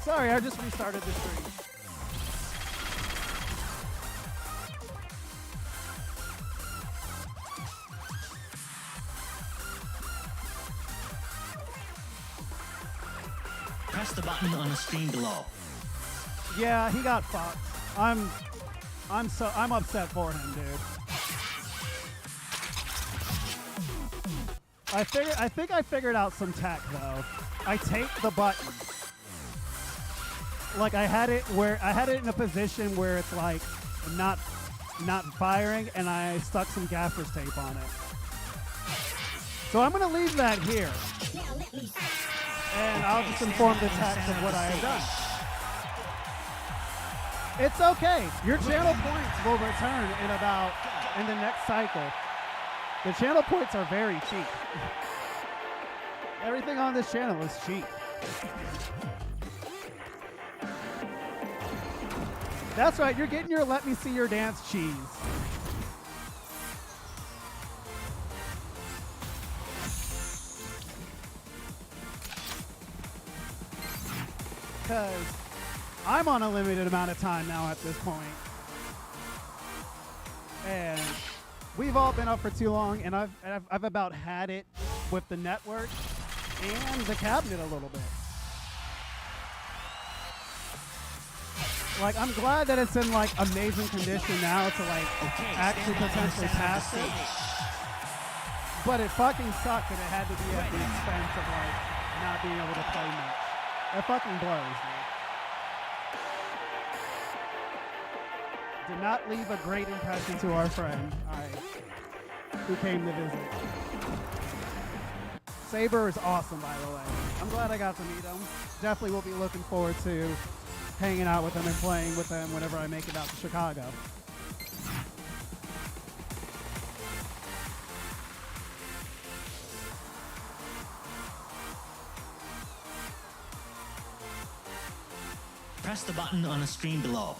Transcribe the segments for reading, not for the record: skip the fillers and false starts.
Sorry, I just restarted the stream. Press the button on the screen below. Yeah, he got fucked. I'm upset for him, dude. I think I figured out some tech though. I taped the button. Like I had it in a position where it's like not firing, and I stuck some gaffer's tape on it. So I'm gonna leave that here. And I'll just inform the text of what I have done. It's okay. Your channel points will return in the next cycle. The channel points are very cheap. Everything on this channel is cheap. That's right, you're getting your Let Me See Your Dance cheese. Because I'm on a limited amount of time now at this point. And we've all been up for too long, and I've about had it with the network and the cabinet a little bit. Like, I'm glad that it's in like amazing condition now to like actually potentially pass it. But it fucking sucked that it had to be at the expense of like not being able to play much. That fucking blows, dude. Did not leave a great impression to our friend, who came to visit. Saber is awesome, by the way. I'm glad I got to meet him. Definitely will be looking forward to hanging out with him and playing with him whenever I make it out to Chicago. Press the button on the screen below.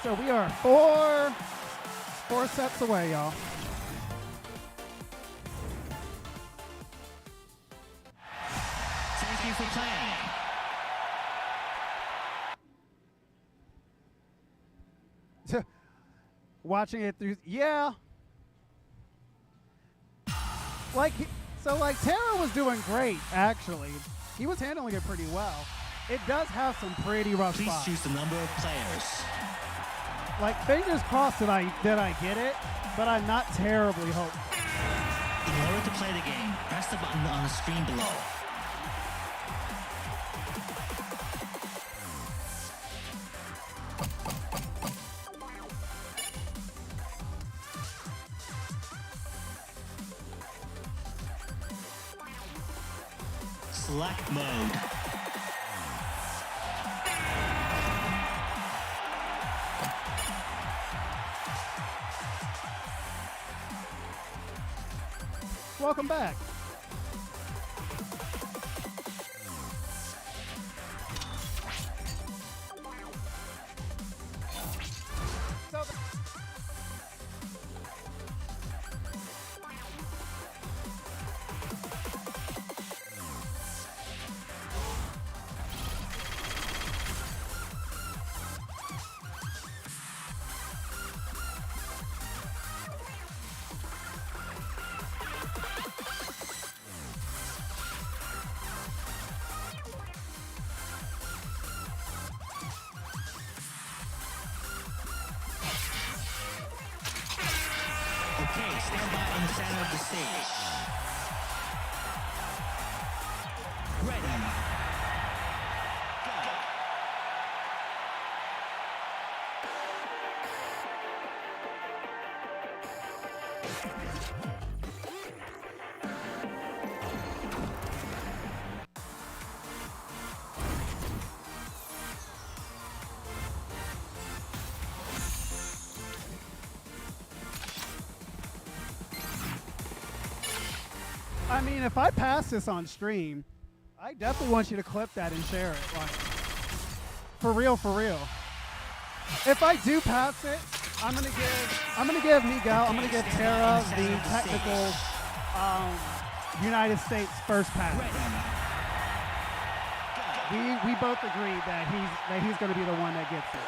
So we are four sets away, y'all. Thank you for playing. Watching it through, yeah. Like Tara was doing great, actually. He was handling it pretty well. It does have some pretty rough spots. Please choose the number of players. Like, fingers crossed that I get it, but I'm not terribly hopeful. In order to play the game, press the button on the screen below. Select mode. Welcome back. Okay, stand by in the center of the stage. Ready. Go. I mean, if I pass this on stream, I definitely want you to clip that and share it. Like, For real, for real. If I do pass it, I'm gonna give Miguel, I'm gonna give Tara the technical United States first pass. We both agreed that he's gonna be the one that gets it.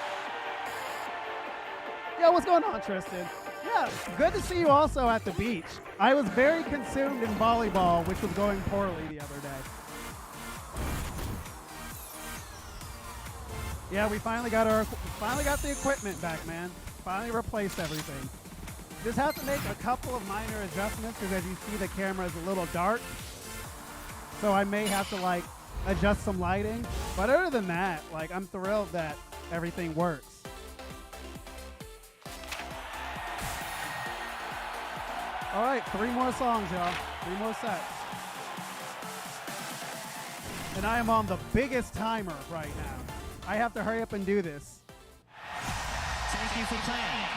Yeah, what's going on, Tristan? Yeah, good to see you also at the beach. I was very consumed in volleyball, which was going poorly the other day. Yeah, we finally got the equipment back, man. Finally replaced everything. Just have to make a couple of minor adjustments because as you see, the camera is a little dark. So I may have to like adjust some lighting. But other than that, like I'm thrilled that everything works. All right, 3 more songs, y'all. 3 more sets. And I am on the biggest timer right now. I have to hurry up and do this. Thank you for playing.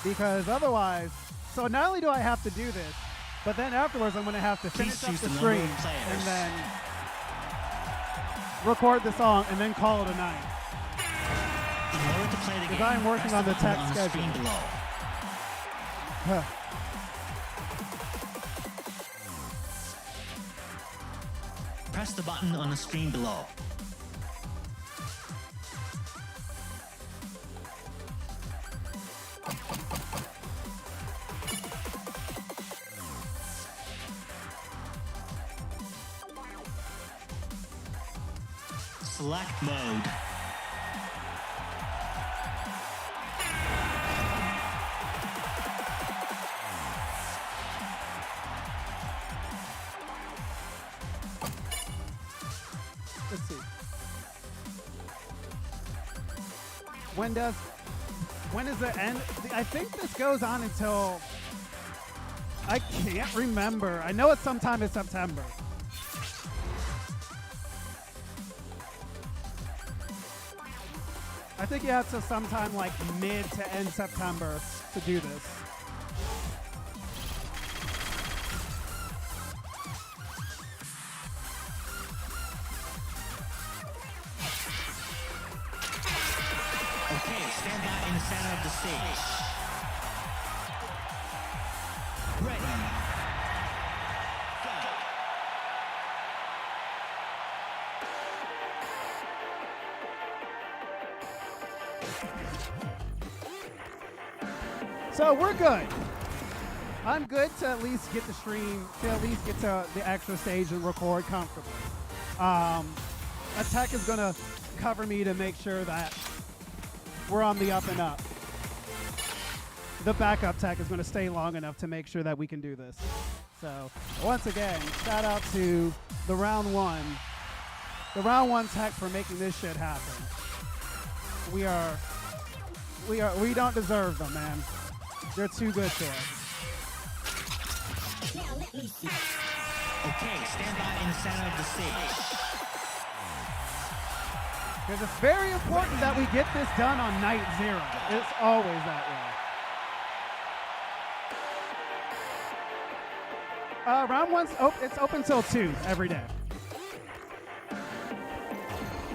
Because otherwise, so not only do I have to do this, but then afterwards I'm going to have to finish up the stream and then record the song and then call it a night. Because I'm working on the text schedule. Huh. Press the button on the screen below. Select mode. Let's see. When is the end? I think this goes on until, I can't remember. I know it's sometime in September. I think you have to sometime like mid to end September to do this. Okay, stand by in the center of the stage. Ready. So we're good. I'm good to at least get the stream, to at least get to the extra stage and record comfortably. A tech is gonna cover me to make sure that we're on the up and up. The backup tech is gonna stay long enough to make sure that we can do this. So once again, shout out to the round one tech for making this shit happen. We don't deserve them, man. They're too good to us. Okay, stand by in the center of the stage. Because it's very important that we get this done on night 0. It's always that way. Round 1's it's open till 2 every day.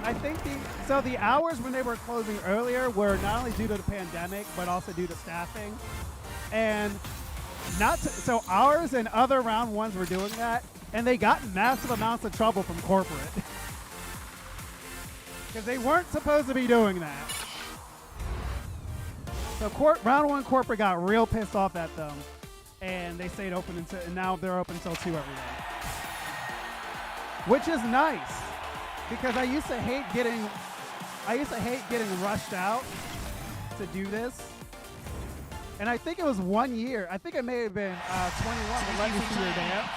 I think the hours when they were closing earlier were not only due to the pandemic, but also due to staffing. And so ours and other round 1s were doing that, and they got massive amounts of trouble from corporate. Because they weren't supposed to be doing that. So round 1 corporate got real pissed off at them, and they stayed open and now they're open until 2 every day. Which is nice, because I used to hate getting rushed out to do this. And I think it was 1 year. I think it may have been 21, the Let Me See Your Dance.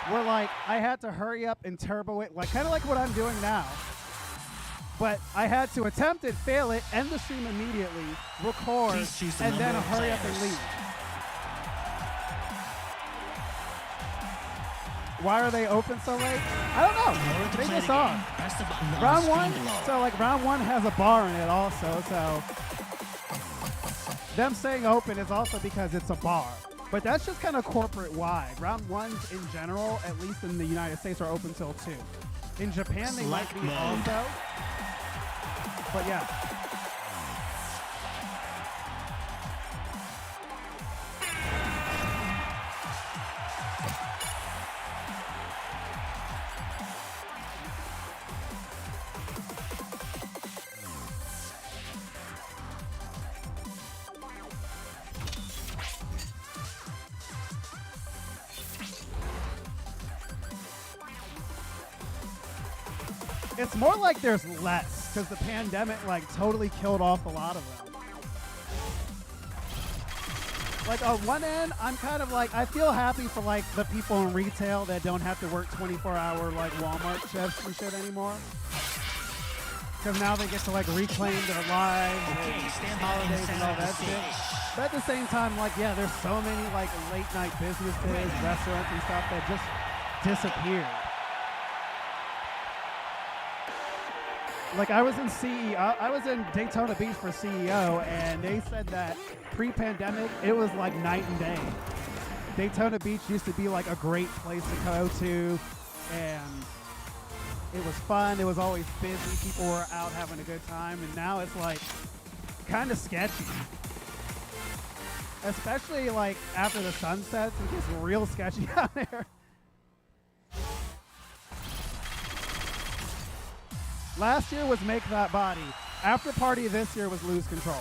Where like I had to hurry up and turbo it, like kind of like what I'm doing now. But I had to attempt it, fail it, end the stream immediately, record, and then hurry up and leave. Why are they open so late? I don't know. They just are. Round 1, so like round 1 has a bar in it also, so them staying open is also because it's a bar. But that's just kind of corporate wide. Round ones in general, at least in the United States, are open till 2. In Japan, they might be also. But yeah. It's more like there's less, because the pandemic like totally killed off a lot of them. Like on one end, I'm kind of like, I feel happy for like the people in retail that don't have to work 24-hour like Walmart shifts and shit anymore. Because now they get to like reclaim their lives and holidays and all that shit. But at the same time, like, yeah, there's so many like late night businesses, restaurants and stuff that just disappeared. Like I was in Daytona Beach for CEO, and they said that pre-pandemic it was like night and day. Daytona Beach used to be like a great place to go to, and it was fun. It was always busy. People were out having a good time, and now it's like kind of sketchy. Especially like after the sun sets, it gets real sketchy out there. Last year was Make That Body. After party this year was Lose Control.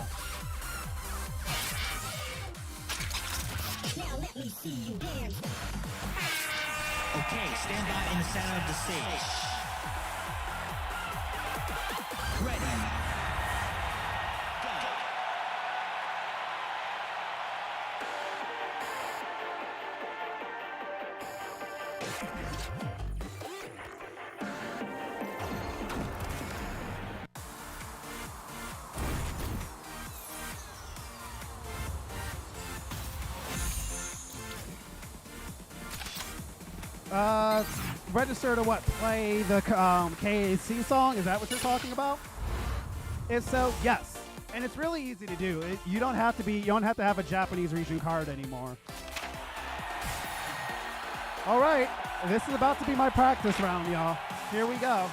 Now let me see you dance. Okay, stand by in the center of the stage. Ready. Register to what? Play the KAC song? Is that what you're talking about? If so, yes. And it's really easy to do. You don't have to have a Japanese region card anymore. All right, this is about to be my practice round, y'all. Here we go.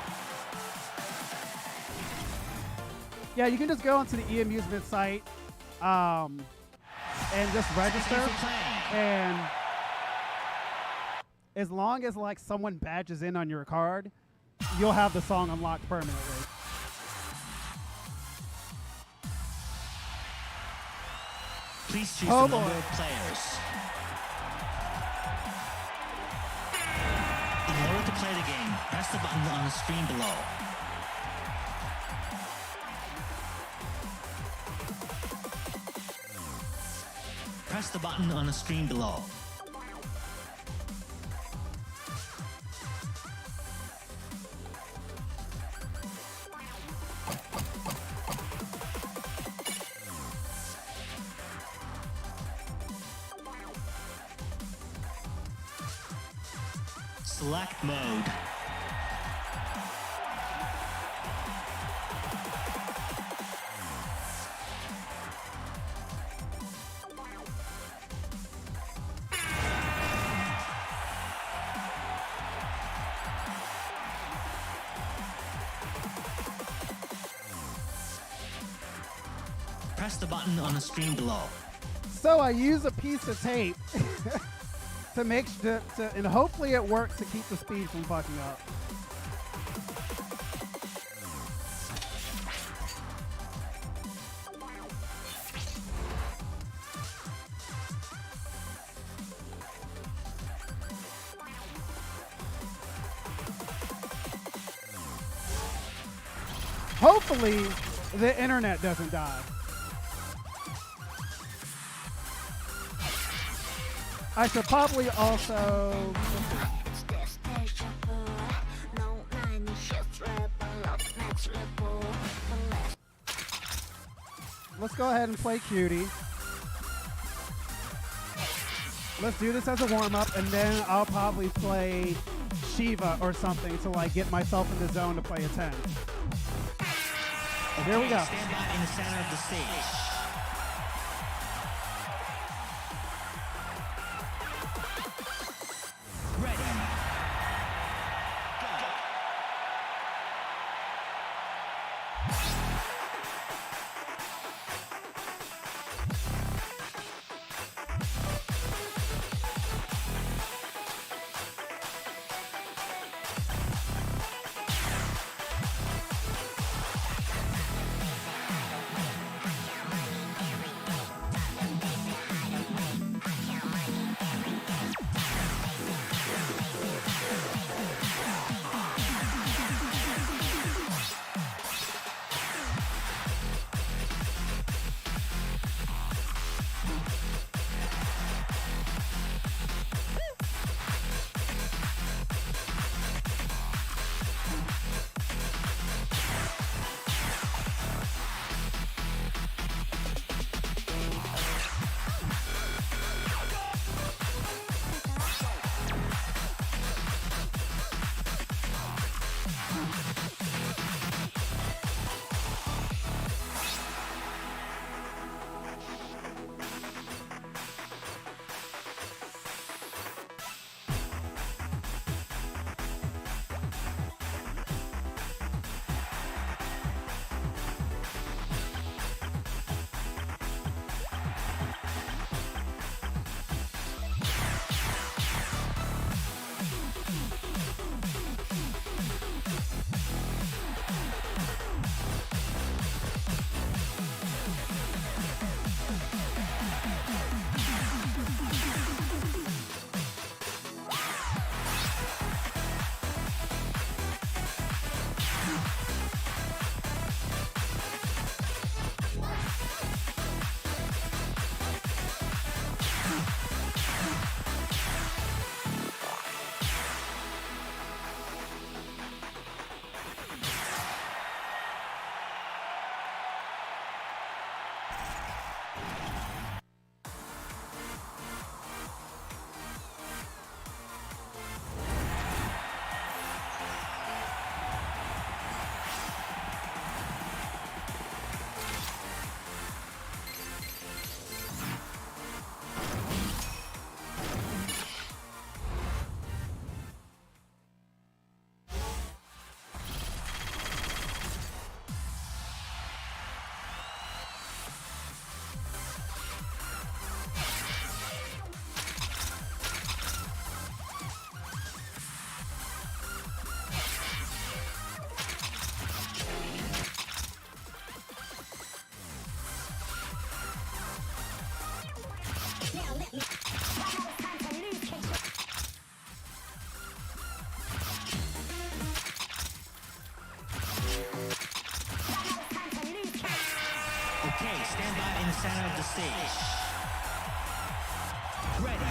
Yeah, you can just go onto the e-amusement site and just register, and as long as like someone badges in on your card, you'll have the song unlocked permanently. Please choose the number of players. In order to play the game, press the button on the screen below. Press the button on the screen below. Select mode. Press the button on the screen below. So I use a piece of tape to make sure and hopefully it works to keep the speed from fucking up. Hopefully the internet doesn't die. I should probably also... Let's go ahead and play Cutie. Let's do this as a warm-up, and then I'll probably play Shiva or something to like get myself in the zone to play a 10. Okay, here we go. Stand by in the center of the stage. stage. Ready.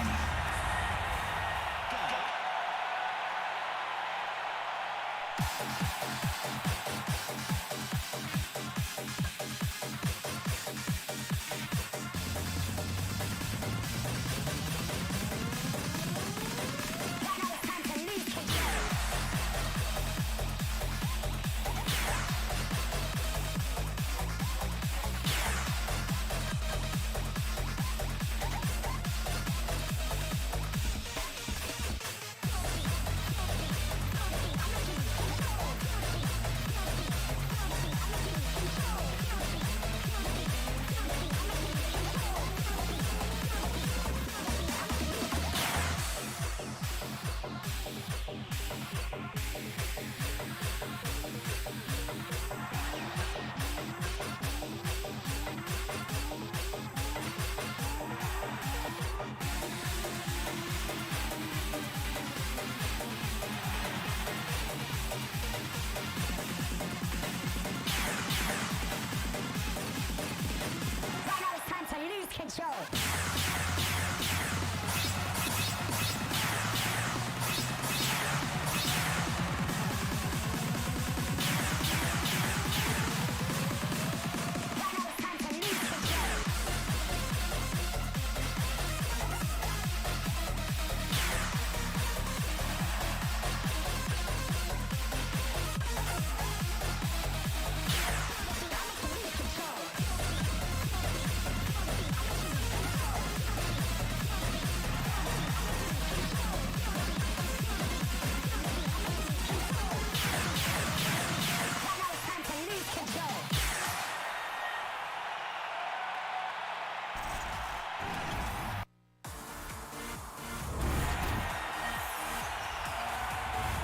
Go.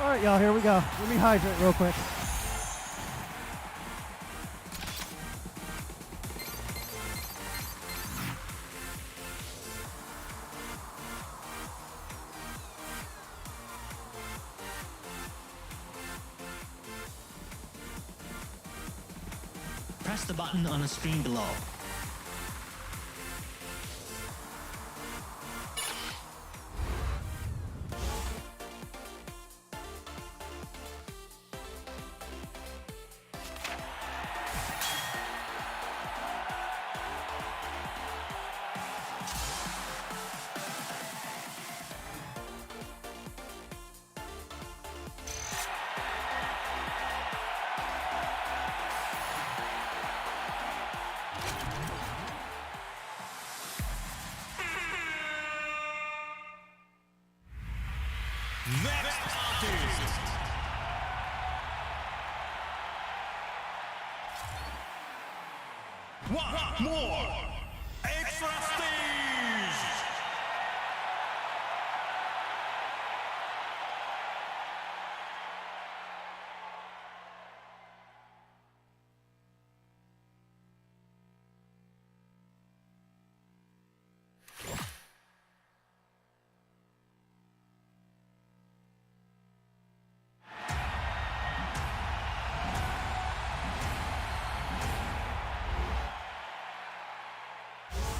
All right, y'all, here we go. Let me hydrate real quick. Press the button on the screen below. Next artist. One more extra stage.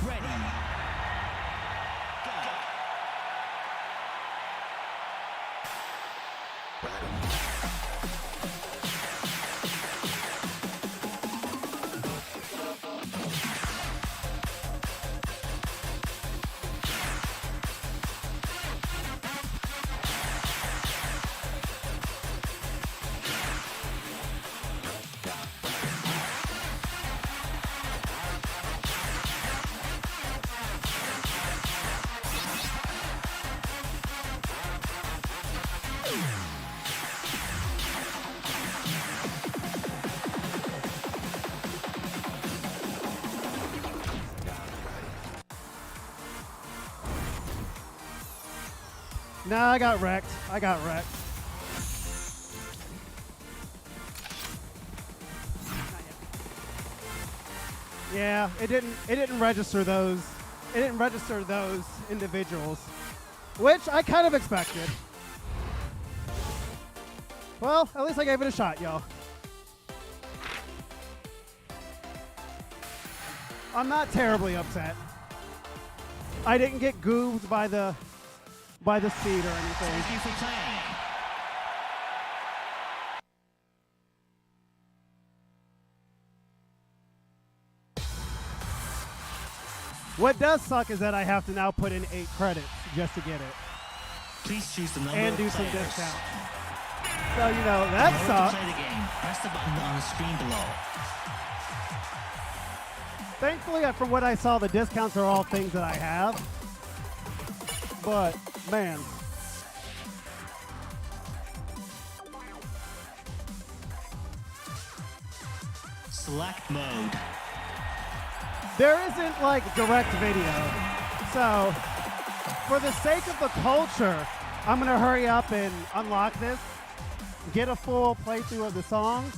Ready. Nah, I got wrecked. I got wrecked. Yeah, it didn't register those. It didn't register those individuals, which I kind of expected. Well, at least I gave it a shot, y'all. I'm not terribly upset. I didn't get goobed by the seat or anything. Thank you for playing. What does suck is that I have to now put in 8 credits just to get it. Please choose the number And of do some players. discounts. So, you know, that In order to sucks. play the game, press the button on the screen below. Thankfully, from what I saw, the discounts are all things that I have. But, man. Select mode. There isn't, like, direct video. So, for the sake of the culture, I'm going to hurry up and unlock this. Get a full playthrough of the song.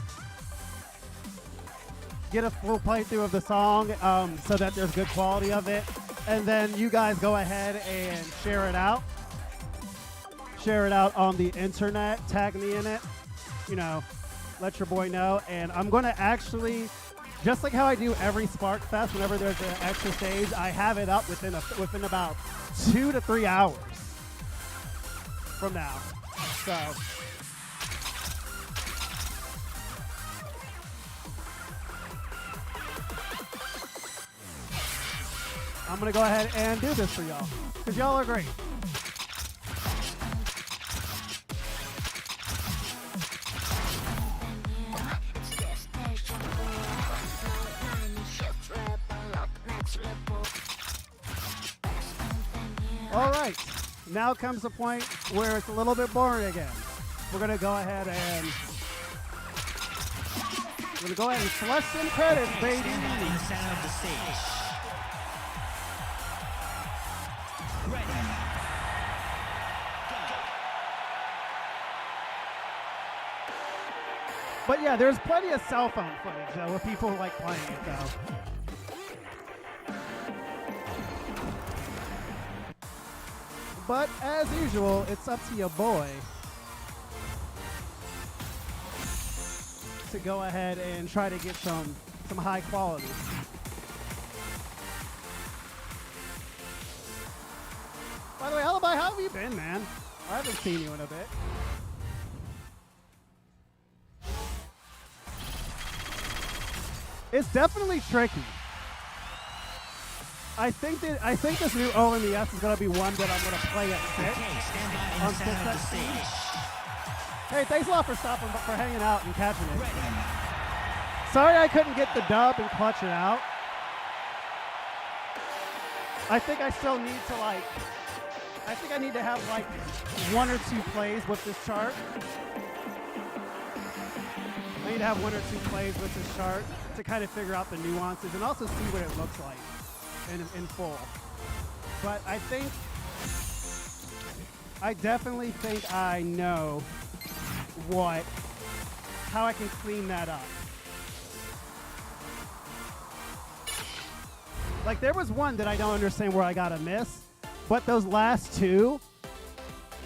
So that there's good quality of it. And then you guys go ahead and share it out. Share it out on the internet. Tag me in it. You know, let your boy know. And I'm going to actually, just like how I do every Spark Fest, whenever there's an extra stage, I have it up within about 2 to 3 hours from now. So I'm going to go ahead and do this for y'all, because y'all are great. All right, now comes the point where it's a little bit boring again. We're going to go ahead and flush some credits, baby. Stand by in the center of the stage. Ready. But yeah, there's plenty of cell phone footage though, where people like playing it though. But as usual, it's up to your boy to go ahead and try to get some high quality. By the way, Alibi, how have you been, man? I haven't seen you in a bit. It's definitely tricky. I think this new OMES is gonna be one that I'm gonna play at 6. Okay, stand by in the center of the stage. Hey, thanks a lot for stopping, for hanging out and catching it. Ready. Sorry I couldn't get the dub and clutch it out. I think I still need to I think I need to have like 1 or 2 plays with this chart. I need to have 1 or 2 plays with this chart to kind of figure out the nuances and also see what it looks like in full. But I definitely think I know how I can clean that up. Like there was one that I don't understand where I got a miss, but those last 2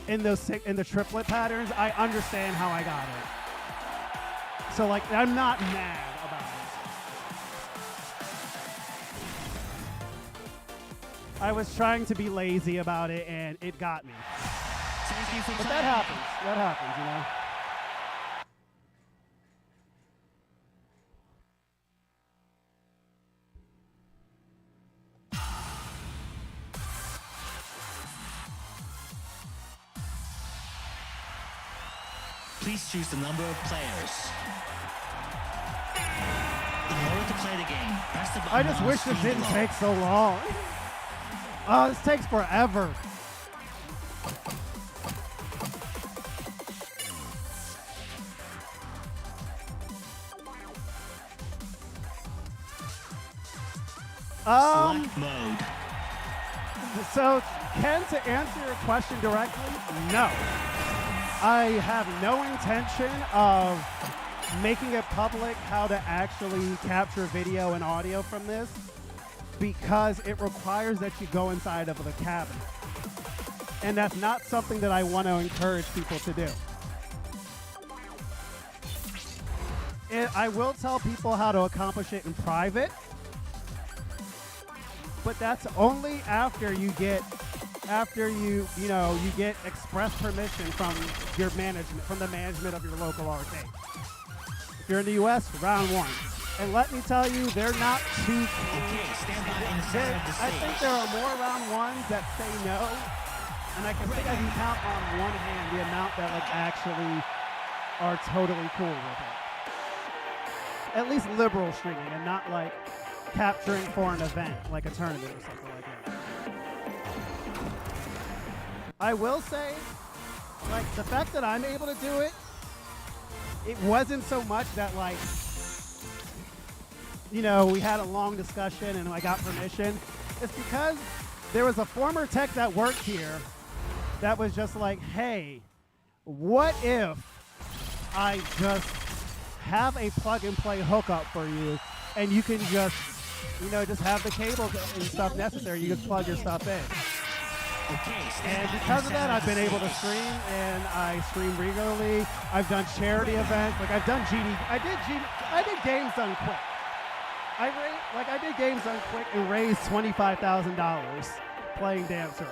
in the triplet patterns, I understand how I got it. So like I'm not mad about it. I was trying to be lazy about it and it got me. Thank you for But playing. that happens. That happens, you know. Please choose the number of players. In order to play the game, press the button I just on wish the this screen didn't below. take so long. Oh, this takes forever. Select mode. So, Ken, to answer your question directly, no. I have no intention of making it public how to actually capture video and audio from this because it requires that you go inside of the cabinet. And that's not something that I want to encourage people to do. I will tell people how to accomplish it in private. but that's only after you get you get express permission from your management, from the management of your local arcade. If you're in the U.S., round 1. And let me tell you, they're not too. Okay, stand by in the center of the I stage. think there are more round 1s that say no, and I can count on one hand the amount that like actually are totally cool with it. At least liberal streaming, and not like capturing for an event like a tournament or something like that. I will say, like, the fact that I'm able to do it, it wasn't so much that, like, we had a long discussion and I got permission. It's because there was a former tech that worked here that was just like, hey, what if I just have a plug-and-play hookup for you and you can just, just have the cable and stuff necessary. You can plug your stuff in. And because of that, I've been able to stream, and I stream regularly. I've done charity events. Like, I've done I did Games Done Quick. I did Games Done Quick and raised $25,000 playing Dancerush.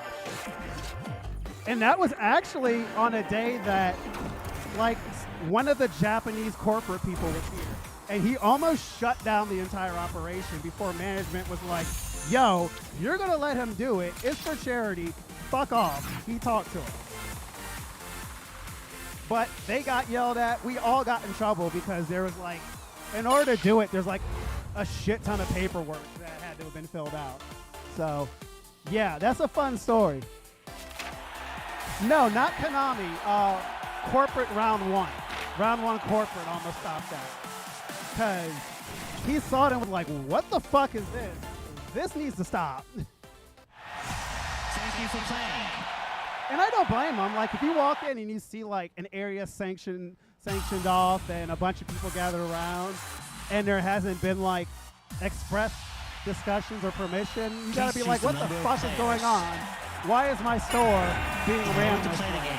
And that was actually on a day that, like, one of the Japanese corporate people was here. And he almost shut down the entire operation before management was like, yo, you're going to let him do it. It's for charity. Fuck off. He talked to us. But they got yelled at. We all got in trouble because there was like, in order to do it, there's like a shit ton of paperwork that had to have been filled out. So, yeah, that's a fun story. No, not Konami. Corporate round 1. Round 1 corporate almost stopped that. Because he saw it and was like, what the fuck is this? This needs to stop. Thank you for playing. And I don't blame him. Like, if you walk in and you see like an area sanctioned off and a bunch of people gathered around and there hasn't been like express discussions or permission, you gotta be like, what the fuck is going on? Why is my store being ran this way?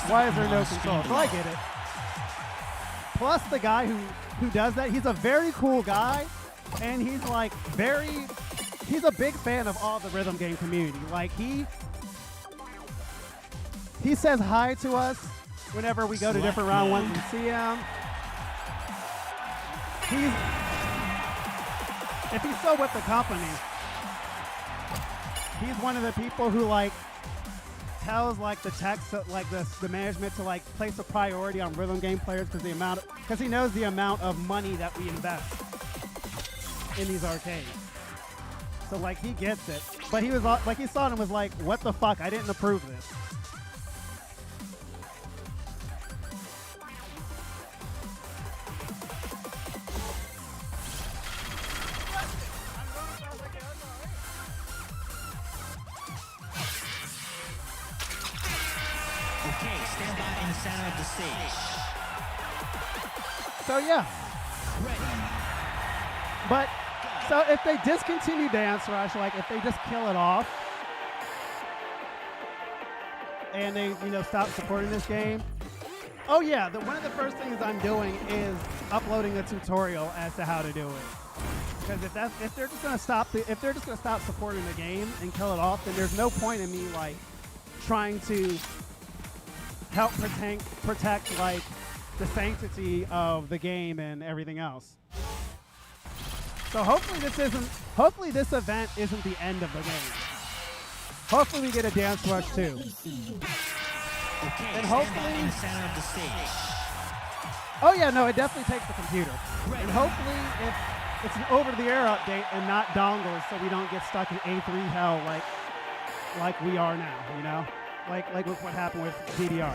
Why is there no control? So I get it. Plus the guy who does that, he's a very cool guy, and he's like he's a big fan of all the rhythm game community. Like he says hi to us whenever we go to different round 1s and see him. If he's still with the company, he's one of the people who like tells like the techs, like the management to like place a priority on rhythm game players because he knows the amount of money that we invest in these arcades. So like he gets it, but he was like he saw it and was like, "What the fuck? I didn't approve this." Okay, stand by in the center of the stage. So yeah. But so if they discontinue Dancerush, like if they just kill it off and they stop supporting this game, oh yeah, one of the first things I'm doing is uploading a tutorial as to how to do it. Because if they're just gonna stop supporting the game and kill it off, then there's no point in me like trying to help protect like the sanctity of the game and everything else. So hopefully this event isn't the end of the game. Hopefully we get a Dancerush 2. Okay, and stand hopefully by in the center of the stage. Oh yeah, no, it definitely takes the computer. And hopefully it's an over-the-air update and not dongles, so we don't get stuck in A3 hell like we are now, like with what happened with DDR.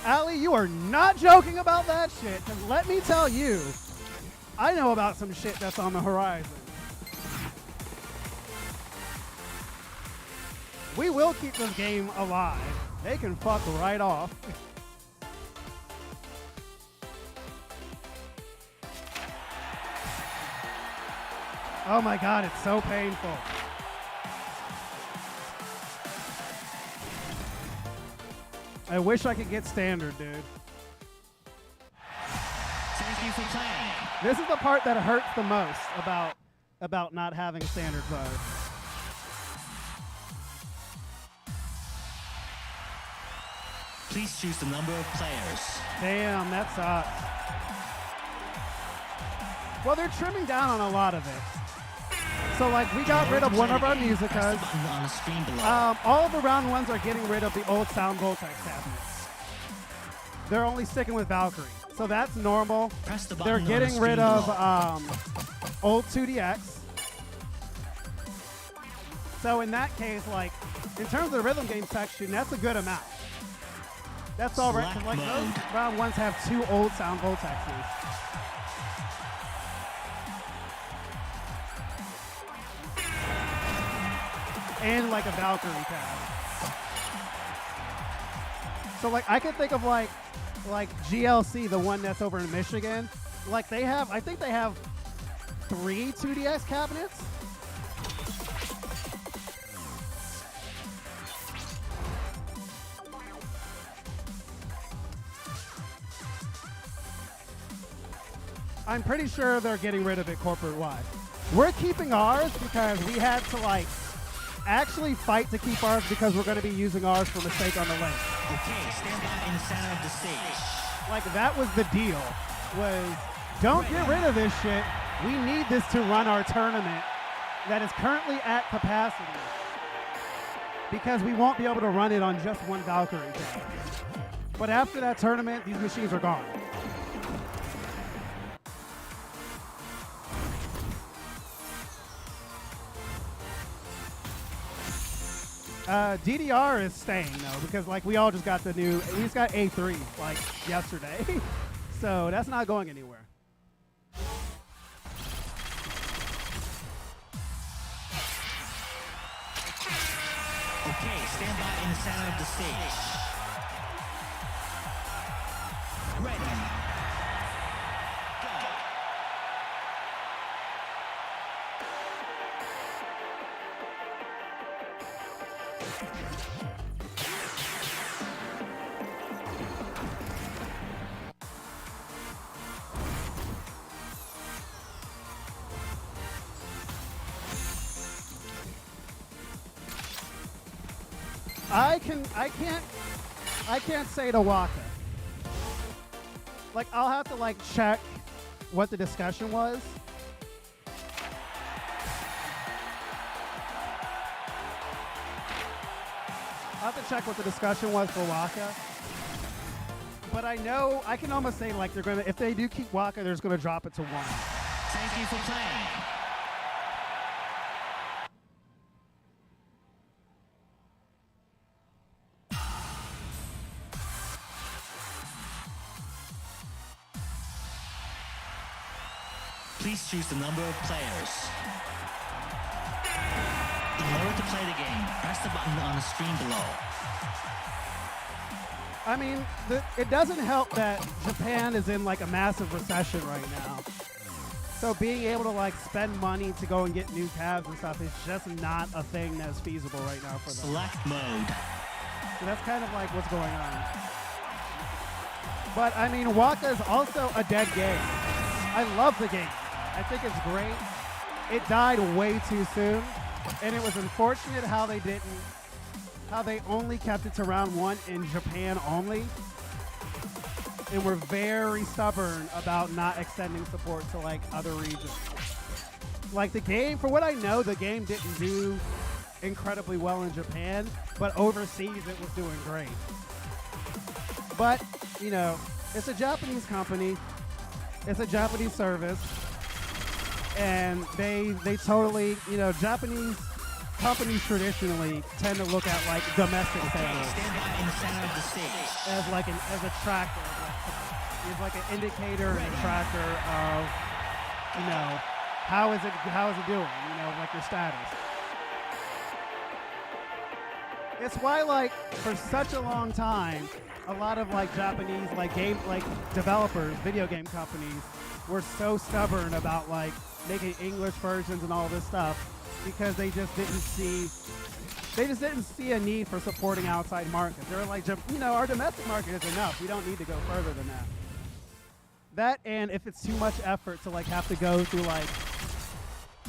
Allie, you are not joking about that shit, because let me tell you, I know about some shit that's on the horizon. We will keep this game alive. They can fuck right off. Oh my god, it's so painful. I wish I could get standard, dude. you for playing. This is the part that hurts the most about not having standard mode. Please choose the number of players. Damn, that sucks. Well, they're trimming down on a lot of it. So, like, we got rid of one of our musicas. Press the button on the screen below. All of the round ones are getting rid of the old sound Voltex cabinets. They're only sticking with Valkyrie. So that's normal. Press the button They're on the getting screen rid of below. old 2DX. So in that case, like, in terms of the rhythm game section, that's a good amount. That's all right. 'Cause, like, those round ones have 2 old sound Voltexes. And like a Valkyrie pad. So like I could think of like GLC, the one that's over in Michigan. Like they have, I think they have 3 2DX cabinets. I'm pretty sure they're getting rid of it corporate-wide. We're keeping ours because we had to like actually fight to keep ours because we're going to be using ours for mistake on the link. Okay, stand by in the center of the stage. Like that was the deal, was don't get rid of this shit. We need this to run our tournament that is currently at capacity because we won't be able to run it on just one Valkyrie pad. But after that tournament, these machines are gone. DDR is staying though because like we all just got we just got A3 like yesterday, so that's not going anywhere. Okay, stand by in the center of the stage. Ready. Go. I can't say to Waka. Like I'll have to like check what the discussion was. I'll have to check what the discussion was for Waka. But I know I can almost say like they're gonna, if they do keep Waka, they're just gonna drop it to 1. Thank you for playing. Please choose the number of players. In order to play the game, press the button on the screen below. I mean, it doesn't help that Japan is in like a massive recession right now. So being able to like spend money to go and get new cabs and stuff is just not a thing that's feasible right now for them. Select mode. So that's kind of like what's going on. But I mean, Waka is also a dead game. I love the game. I think it's great. It died way too soon, and it was unfortunate how they only kept it to round 1 in Japan only, and were very stubborn about not extending support to like other regions. Like the game, for what I know, the game didn't do incredibly well in Japan, but overseas it was doing great. But, you know, it's a Japanese company, it's a Japanese service, and they totally, you know, Japanese companies traditionally tend to look at like domestic sales Stand by in the center of the stage. as like as a tracker, as like an indicator and a tracker of, you know, how is it doing, you know, like your status. It's why like for such a long time, a lot of like Japanese like developers, video game companies were so stubborn about like making English versions and all this stuff because they just didn't see a need for supporting outside markets. They were like, you know, our domestic market is enough. We don't need to go further than that. That, and if it's too much effort to like have to go through like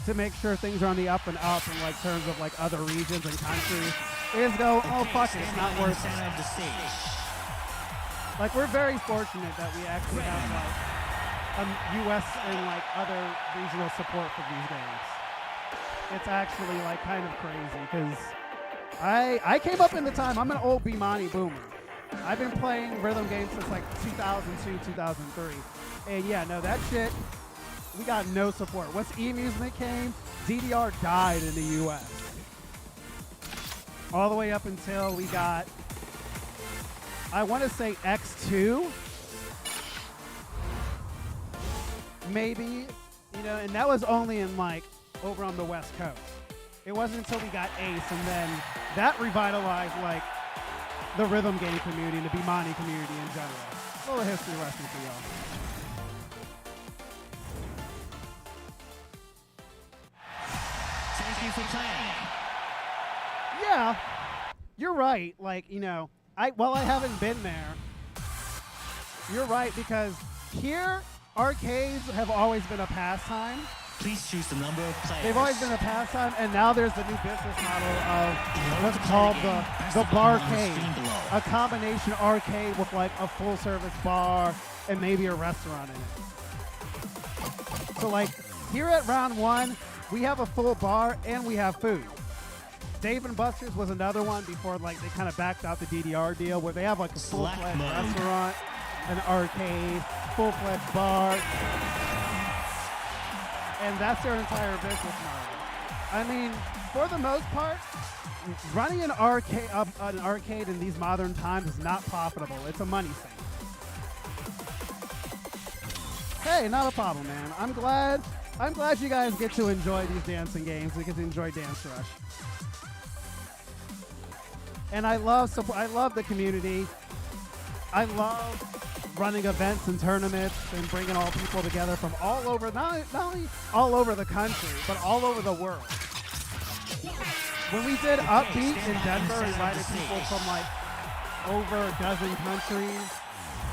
to make sure things are on the up and up in like terms of like other regions and countries, they just go, oh fuck it, it's not worth center it. of the stage. Like we're very fortunate that we actually have like U.S. and like other regional support for these games. It's actually like kind of crazy because I came up in the time. I'm an old Bimani boomer. I've been playing rhythm games since like 2002, 2003. And yeah, no, that shit, we got no support. Once e-amusement came, DDR died in the US. All the way up until we got, I want to say X2, maybe, you know, and that was only in like over on the West Coast. It wasn't until we got Ace, and then that revitalized like the rhythm game community and the Bimani community in general. A little history lesson for y'all. Thank you for playing. Yeah, you're right. Like, you know, while I haven't been there, you're right, because here arcades have always been a pastime. Please choose the number of players. They've always been a pastime, and now there's the new business model of what's called the barcade, a combination arcade with like a full service bar and maybe a restaurant in it. So like here at round one, we have a full bar and we have food. Dave & Buster's was another one before like they kind of backed out the DDR deal, where they have like a full-fledged restaurant, an arcade, full-fledged bar. And that's their entire business model. I mean, for the most part, running an arcade in these modern times is not profitable. It's a money sink. Hey, not a problem, man. I'm glad you guys get to enjoy these dancing games. We get to enjoy Dancerush. And I love the community. I love running events and tournaments and bringing all people together from all over, not only all over the country, but all over the world. When we did Upbeat in Denver, we invited people from like over a dozen countries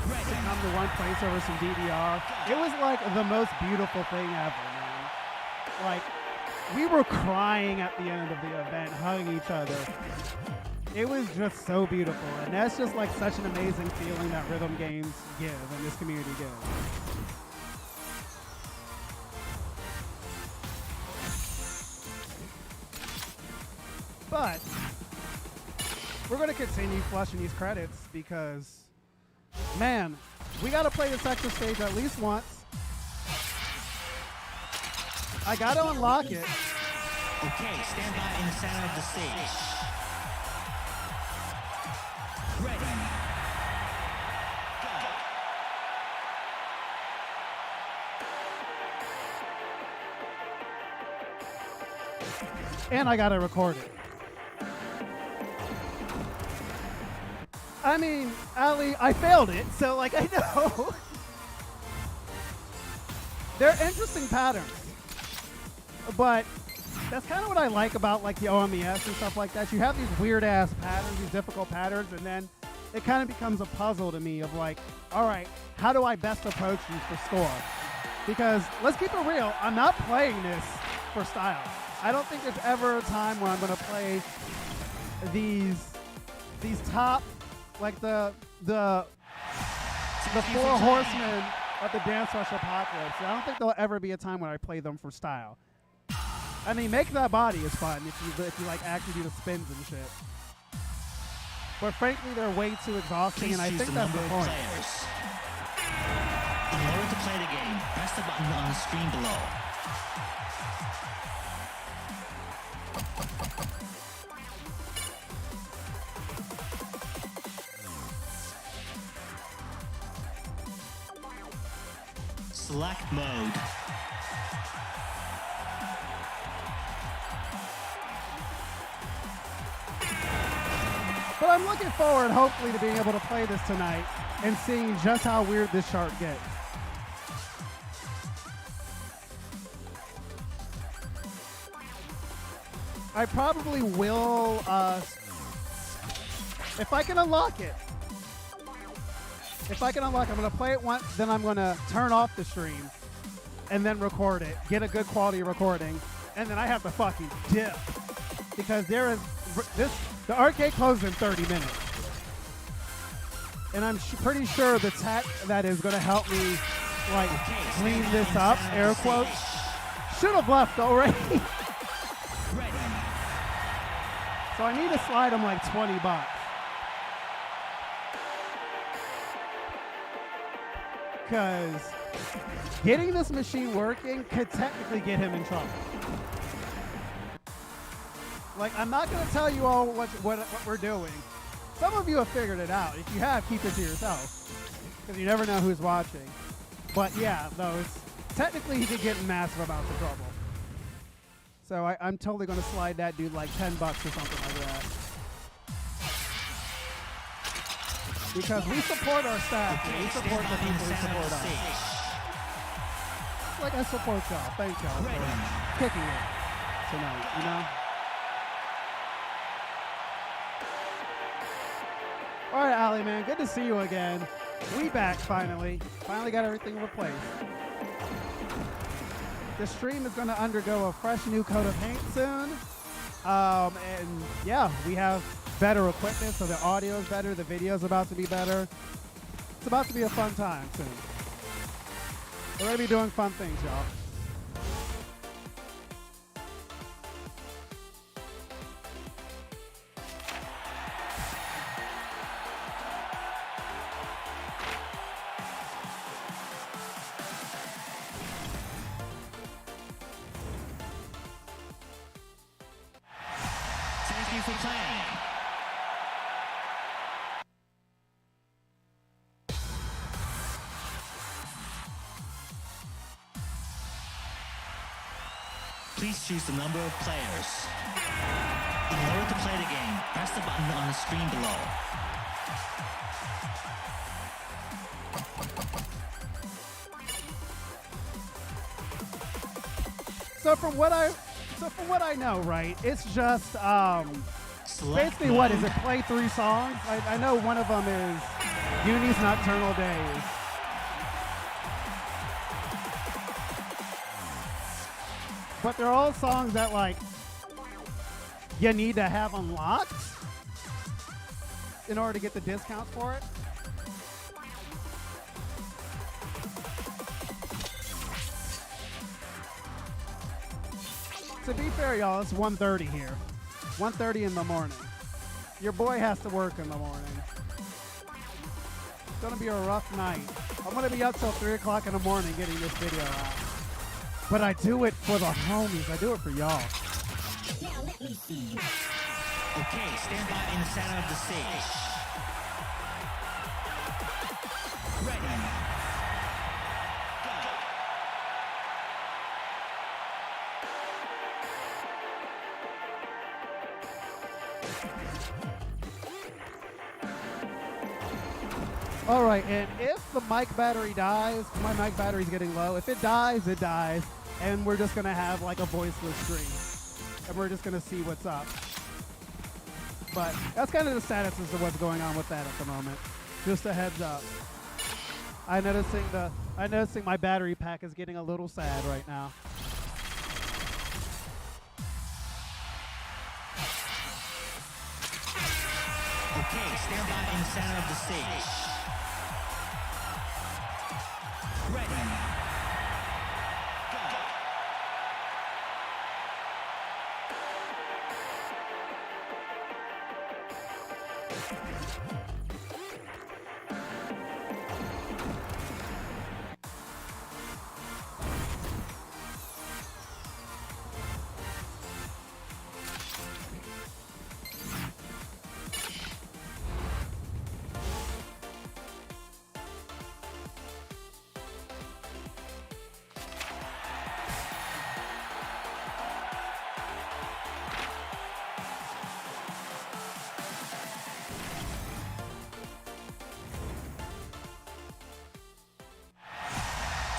to come to one place over some DDR. It was like the most beautiful thing ever, man. Like, we were crying at the end of the event, hugging each other. It was just so beautiful, and that's just like such an amazing feeling that rhythm games give and this community gives. But we're going to continue flushing these credits because, man, we got to play this extra stage at least once. I got to unlock it. Okay, stand by in the center of the stage. Ready. Go. And I gotta record it. I mean, Ali, I failed it, so like I know. They're interesting patterns. But that's kind of what I like about like the OMES and stuff like that. You have these weird ass patterns, these difficult patterns, and then it kind of becomes a puzzle to me of like, all right, how do I best approach these for score? Because let's keep it real, I'm not playing this for style. I don't think there's ever a time where I'm going to play these top, like the four horsemen of the Dancerush apocalypse. I don't think there'll ever be a time when I play them for style. I mean, Make That Body is fun if you like actually do the spins and shit. But frankly, they're way too exhausting, and I think that's the point. In order to play the game, press the button on the screen below. Select mode. But I'm looking forward, hopefully, to being able to play this tonight and seeing just how weird this chart gets. I probably will, if I can unlock it. If I can unlock, I'm going to play it once, then I'm going to turn off the stream and then record it, get a good quality recording, and then I have to fucking dip because the arcade closes in 30 minutes. And I'm pretty sure the tech that is going to help me like clean this up, air quotes, should have left already. So I need to slide him like $20. Because getting this machine working could technically get him in trouble. Like, I'm not going to tell you all what we're doing. Some of you have figured it out. If you have, keep it to yourself. Because you never know who's watching. But yeah, technically he could get in massive amounts of trouble. So I'm totally going to slide that dude like $10 or something like that. Because we support our staff. We support the people who support us. Like I support y'all. Thank y'all for kicking it tonight, you know? All right, Ali, man. Good to see you again. We back finally. Finally got everything replaced. The stream is going to undergo a fresh new coat of paint soon. And yeah, we have better equipment, so the audio is better, the video is about to be better. It's about to be a fun time soon. We're going to be doing fun things, y'all. Thank you for playing. Please choose the number of players. In order to play the game, press the button on the screen below. So from what I know, right, it's just basically what is it? Play 3 songs. I know one of them is Uni's Nocturnal Days. But they're all songs that like you need to have unlocked in order to get the discounts for it. To be fair, y'all, it's 1:30 here. 1:30 in the morning. Your boy has to work in the morning. It's gonna be a rough night. I'm gonna be up till 3 o'clock in the morning getting this video out. But I do it for the homies. I do it for y'all. Now let me see you. Okay, stand by in the center of the stage. Ready. All right, and if the mic battery dies, my mic battery's getting low. If it dies, it dies. And we're just going to have like a voiceless stream. And we're just going to see what's up. But that's kind of the status as to what's going on with that at the moment. Just a heads up. I'm noticing my battery pack is getting a little sad right now. Okay, stand by in the center of the stage. Ready. Go.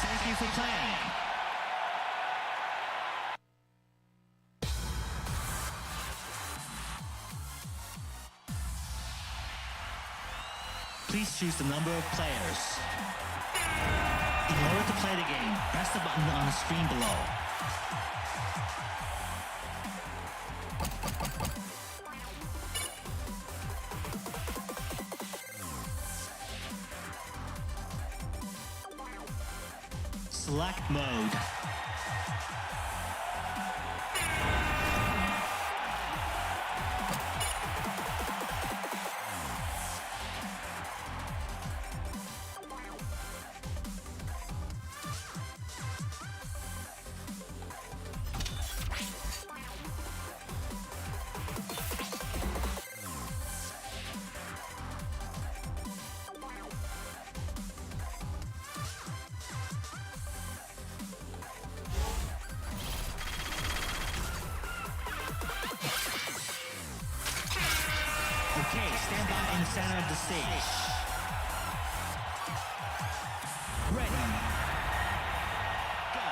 Thank you for playing. Please choose the number of players. In order to play the game, press the button on the screen below. Select mode. Okay, stand by in the center of the stage. Ready. Go.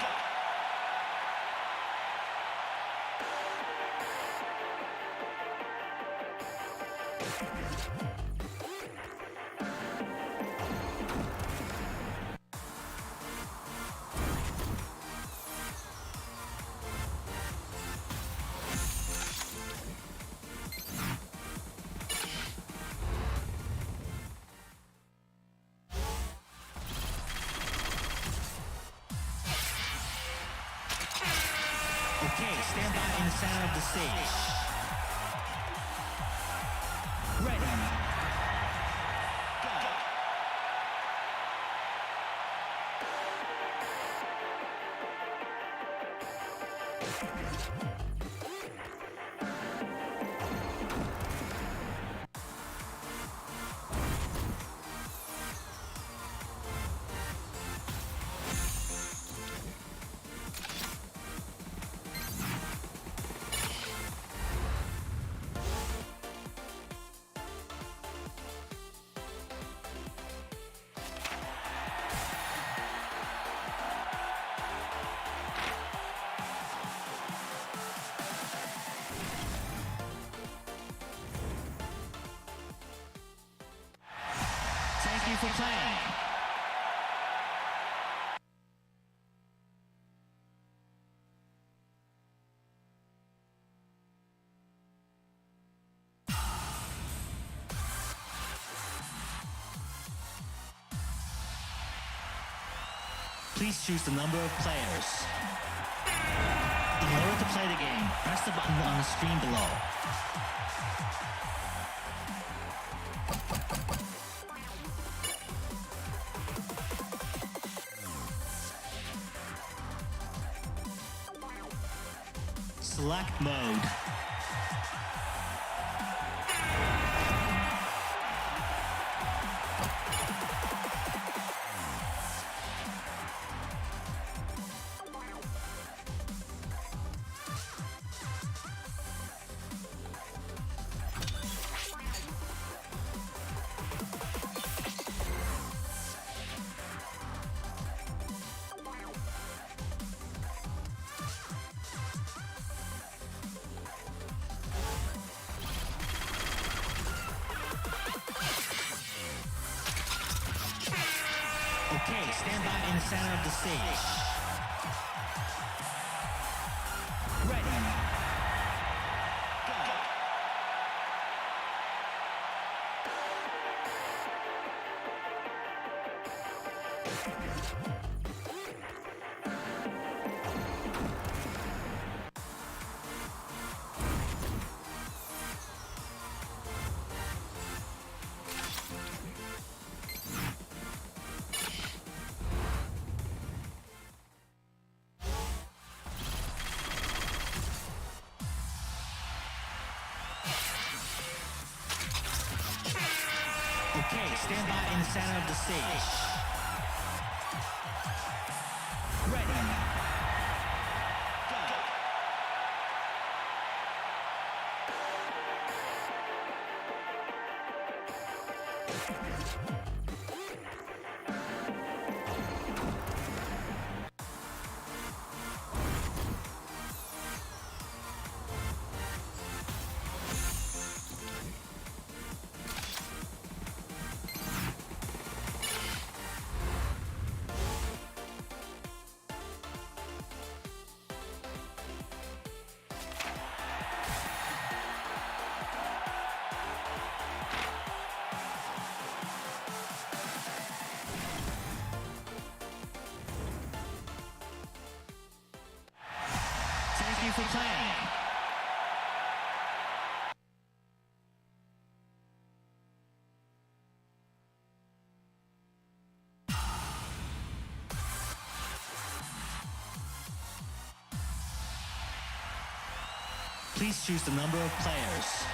Okay, stand by in the center of the stage. Ready. Go. Thank you for playing. Please choose the number of players. In order to play the game, press the button on the screen below. Select mode. Okay, stand by in the center of the stage. Ready. Go. Okay, stand by in the center of the stage. Ready. Go. you for playing. Please choose the number of players.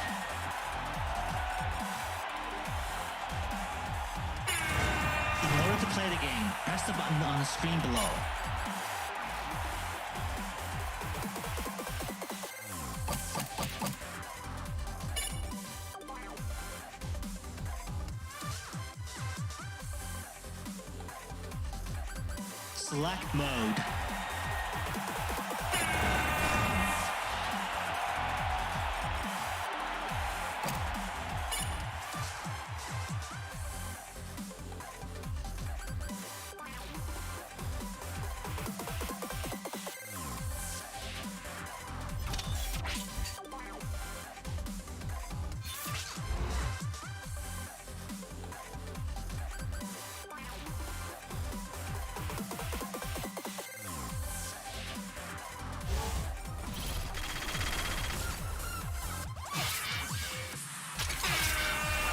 In order to play the game, press the button on the screen below. Select mode.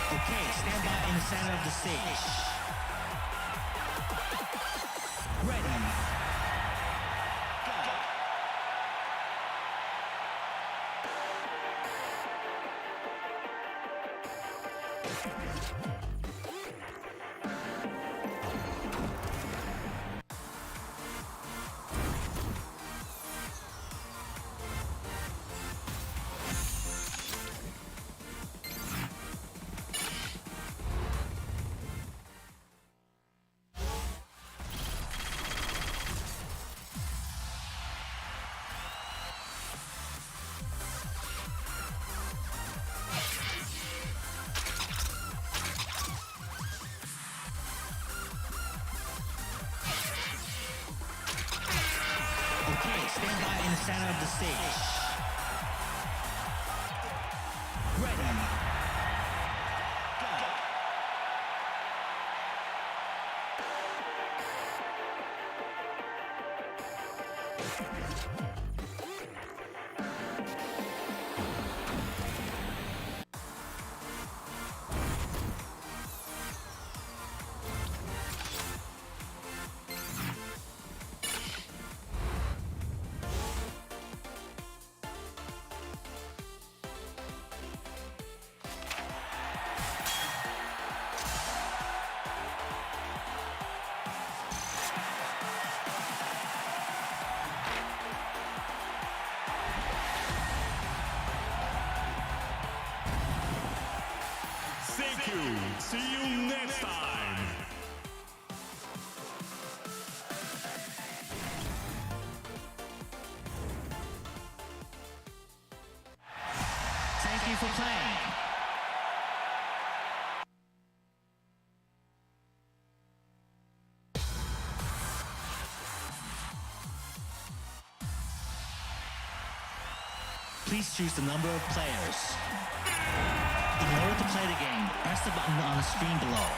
Okay, stand by in the center of the stage. Ready. Go. Okay, stand by in the center of the stage. Ready. Go. Thank you. See you next time. Thank you for playing. Please choose the number of players. In order to play the game, press the button on the screen below.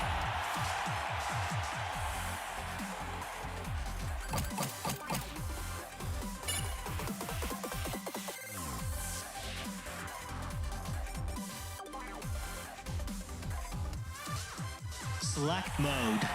Select mode.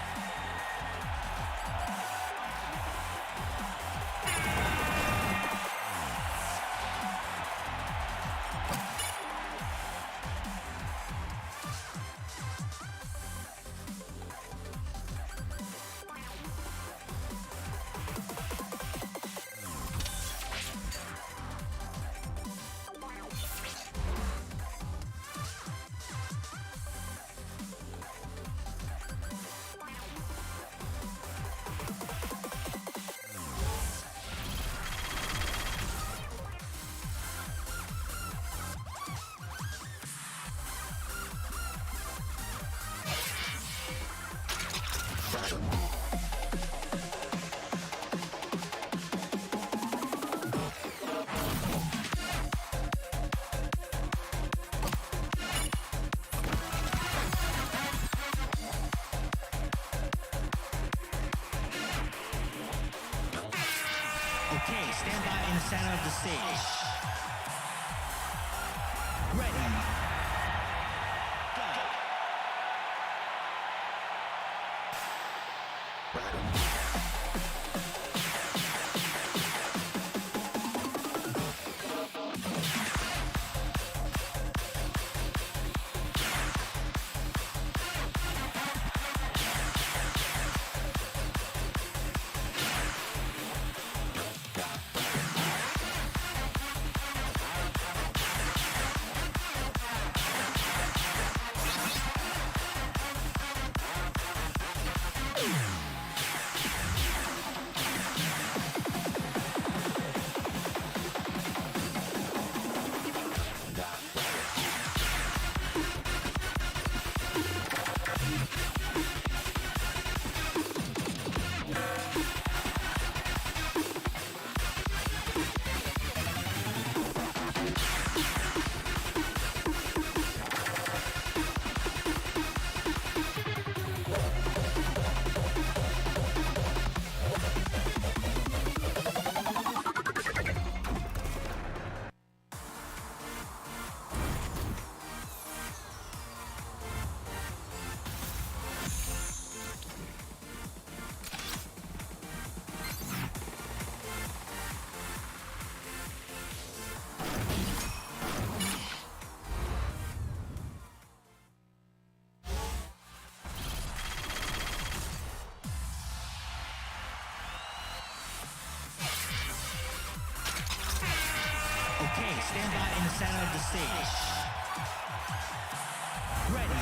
Okay, stand by in the center of the stage. Ready. Okay, stand by in the center of the stage. Ready.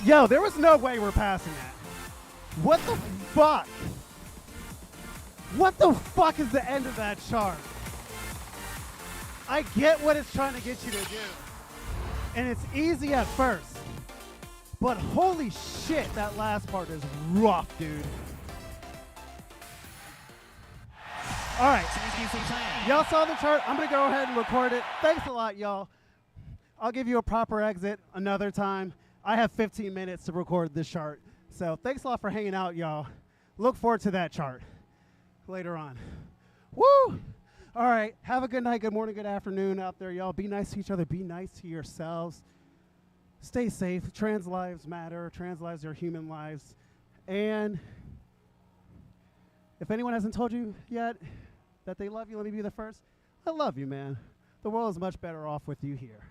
Yo, there was no way we're passing that. What the fuck? What the fuck is the end of that chart? I get what it's trying to get you to do. And it's easy at first. But holy shit, that last part is rough, dude. All right. Thank you for playing. Y'all saw the chart. I'm going to go ahead and record it. Thanks a lot, y'all. I'll give you a proper exit another time. I have 15 minutes to record this chart. So thanks a lot for hanging out, y'all. Look forward to that chart later on. Woo! All right. Have a good night, good morning, good afternoon out there, y'all. Be nice to each other. Be nice to yourselves. Stay safe. Trans lives matter. Trans lives are human lives. And if anyone hasn't told you yet that they love you, let me be the first. I love you, man. The world is much better off with you here.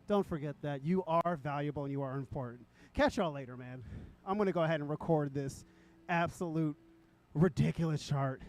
Don't forget that. You are valuable and you are important. Catch y'all later, man. I'm going to go ahead and record this absolute ridiculous chart.